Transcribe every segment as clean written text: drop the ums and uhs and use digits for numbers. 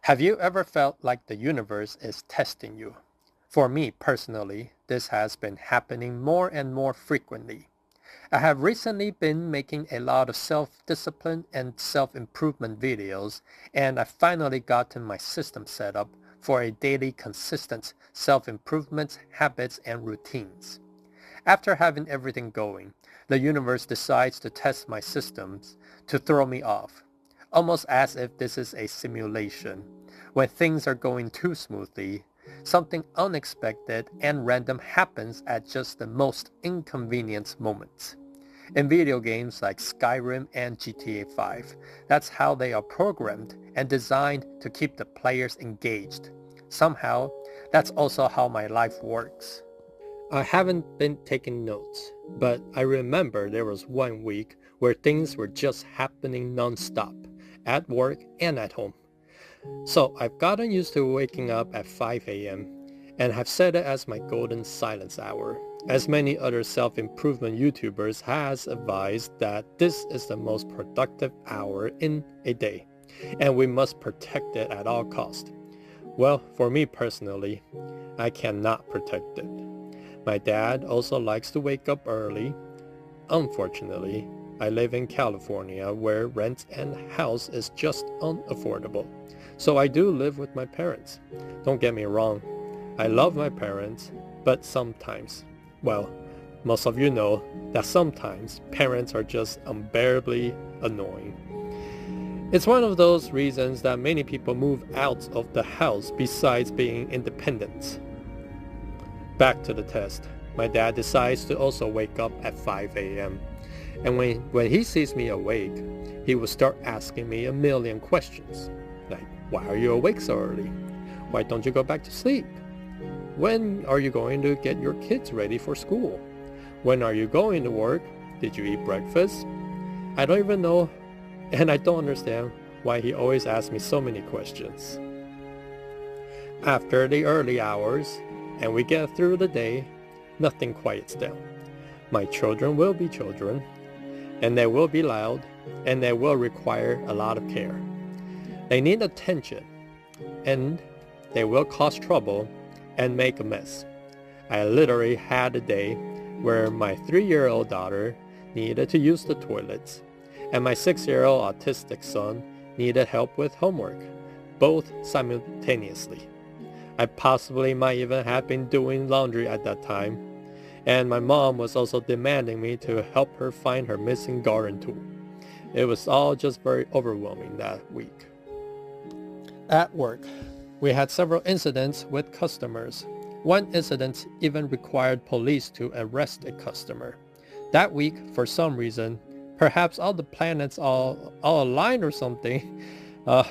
Have you ever felt like the universe is testing you? For me personally, this has been happening more and more frequently. I have recently been making a lot of self-discipline and self-improvement videos, and I've finally gotten my system set up for a daily consistent self-improvement habits and routines. After having everything going, the universe decides to test my systems to throw me off, almost as if this is a simulation. When things are going too smoothly, something unexpected and random happens at just the most inconvenient moments. In video games like Skyrim and GTA 5, that's how they are programmed and designed to keep the players engaged. Somehow, that's also how my life works. I haven't been taking notes, but I remember there was one week where things were just happening non-stop, at work and at home. So I've gotten used to waking up at 5 a.m. and have set it as my golden silence hour. As many other self-improvement YouTubers has advised that this is the most productive hour in a day, and we must protect it at all costs. Well, for me personally, I cannot protect it. My dad also likes to wake up early. Unfortunately, I live in California where rent and house is just unaffordable. So I do live with my parents. Don't get me wrong, I love my parents, but sometimes, well, most of you know that sometimes parents are just unbearably annoying. It's one of those reasons that many people move out of the house besides being independent. Back to the test. My dad decides to also wake up at 5 a.m. And when he sees me awake, he will start asking me a million questions. Like, why are you awake so early? Why don't you go back to sleep? When are you going to get your kids ready for school? When are you going to work? Did you eat breakfast? I don't even know, and I don't understand why he always asks me so many questions. After the early hours, and we get through the day, nothing quiets down. My children will be children, and they will be loud, and they will require a lot of care. They need attention, and they will cause trouble and make a mess. I literally had a day where my 3-year-old daughter needed to use the toilets, and my 6-year-old autistic son needed help with homework, both simultaneously. I possibly might even have been doing laundry at that time, and my mom was also demanding me to help her find her missing garden tool. It was all just very overwhelming that week. At work, we had several incidents with customers. One incident even required police to arrest a customer. That week, for some reason, perhaps all the planets all aligned or something,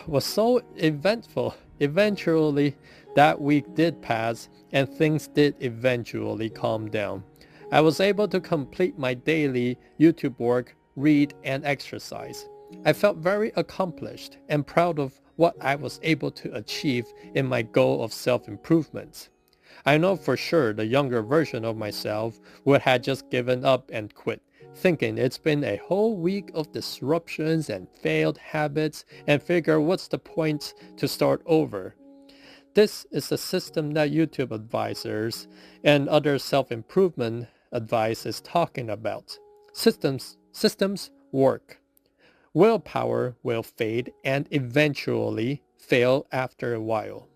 was so eventful. Eventually, that week did pass and things did eventually calm down. I was able to complete my daily YouTube work, read, and exercise. I felt very accomplished and proud of what I was able to achieve in my goal of self-improvement. I know for sure the younger version of myself would have just given up and quit, thinking it's been a whole week of disruptions and failed habits and figure what's the point to start over. This is the system that YouTube advisors and other self-improvement advice is talking about. Systems work. Willpower will fade and eventually fail after a while.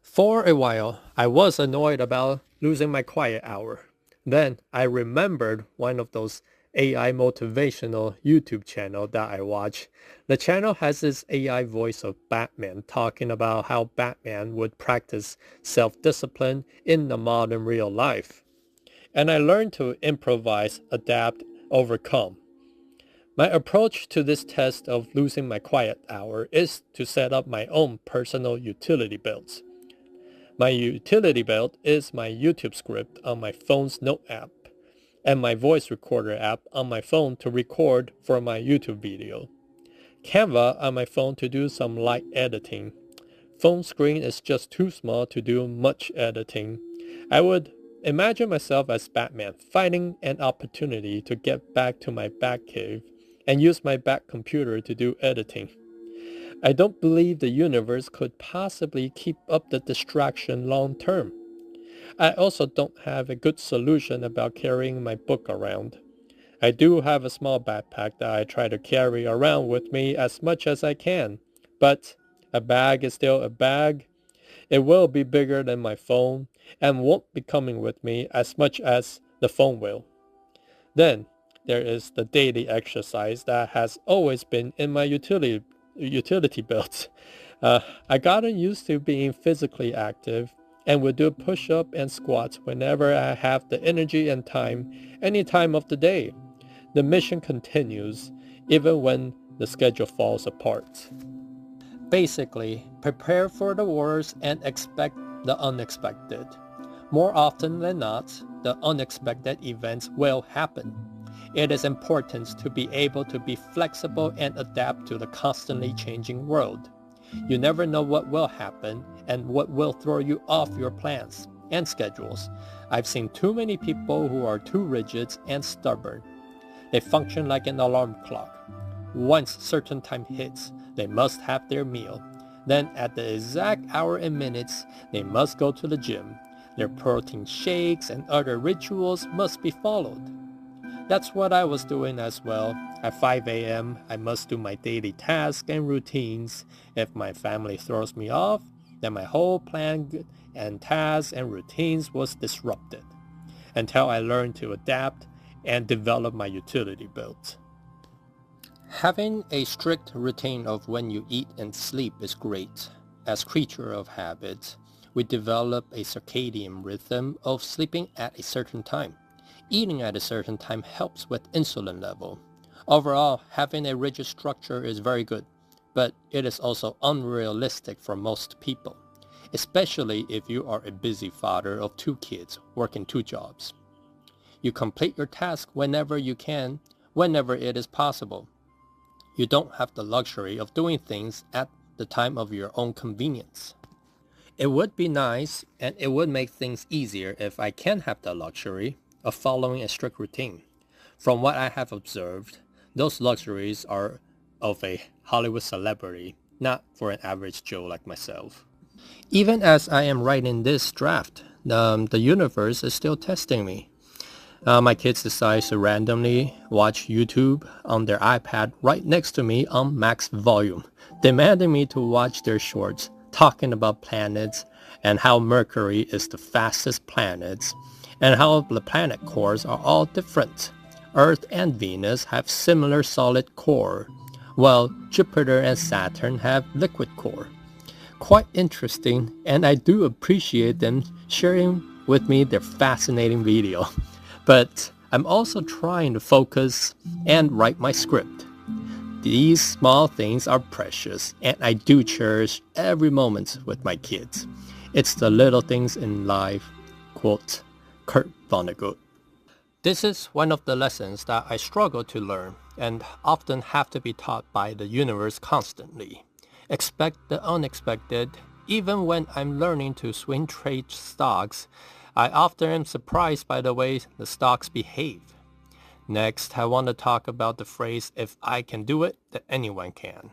For a while, I was annoyed about losing my quiet hour. Then I remembered one of those AI motivational YouTube channel that I watch. The channel has this AI voice of Batman talking about how Batman would practice self-discipline in the modern real life. And I learned to improvise, adapt, overcome. My approach to this test of losing my quiet hour is to set up my own personal utility belts. My utility belt is my YouTube script on my phone's note app and my voice recorder app on my phone to record for my YouTube video. Canva on my phone to do some light editing. Phone screen is just too small to do much editing. I would imagine myself as Batman finding an opportunity to get back to my Batcave and use my Bat computer to do editing. I don't believe the universe could possibly keep up the distraction long term. I also don't have a good solution about carrying my book around. I do have a small backpack that I try to carry around with me as much as I can, but a bag is still a bag. It will be bigger than my phone and won't be coming with me as much as the phone will. Then there is the daily exercise that has always been in my utility belt. I gotten used to being physically active and would do push-up and squats whenever I have the energy and time, any time of the day. The mission continues even when the schedule falls apart. Basically, prepare for the worst and expect the unexpected. More often than not, the unexpected events will happen. It is important to be able to be flexible and adapt to the constantly changing world. You never know what will happen and what will throw you off your plans and schedules. I've seen too many people who are too rigid and stubborn. They function like an alarm clock. Once certain time hits, they must have their meal. Then at the exact hour and minutes, they must go to the gym. Their protein shakes and other rituals must be followed. That's what I was doing as well. At 5 a.m., I must do my daily tasks and routines. If my family throws me off, then my whole plan and tasks and routines was disrupted until I learned to adapt and develop my utility belt. Having a strict routine of when you eat and sleep is great. As creature of habit, we develop a circadian rhythm of sleeping at a certain time. Eating at a certain time helps with insulin level. Overall, having a rigid structure is very good, but it is also unrealistic for most people, especially if you are a busy father of 2 kids working 2 jobs. You complete your task whenever you can, whenever it is possible. You don't have the luxury of doing things at the time of your own convenience. It would be nice and it would make things easier if I can have the luxury of following a strict routine. From what I have observed, those luxuries are of a Hollywood celebrity, not for an average Joe like myself. Even as I am writing this draft, the universe is still testing me. My kids decide to randomly watch YouTube on their iPad right next to me on max volume, demanding me to watch their shorts, talking about planets and how Mercury is the fastest planet, and how the planet cores are all different. Earth and Venus have similar solid core, while Jupiter and Saturn have liquid core. Quite interesting, and I do appreciate them sharing with me their fascinating video. But I'm also trying to focus and write my script. These small things are precious, and I do cherish every moment with my kids. It's the little things in life, quote, Kurt Vonnegut. This is one of the lessons that I struggle to learn and often have to be taught by the universe constantly. Expect the unexpected. Even when I'm learning to swing trade stocks, I often am surprised by the way the stocks behave. Next, I want to talk about the phrase, if I can do it, then anyone can.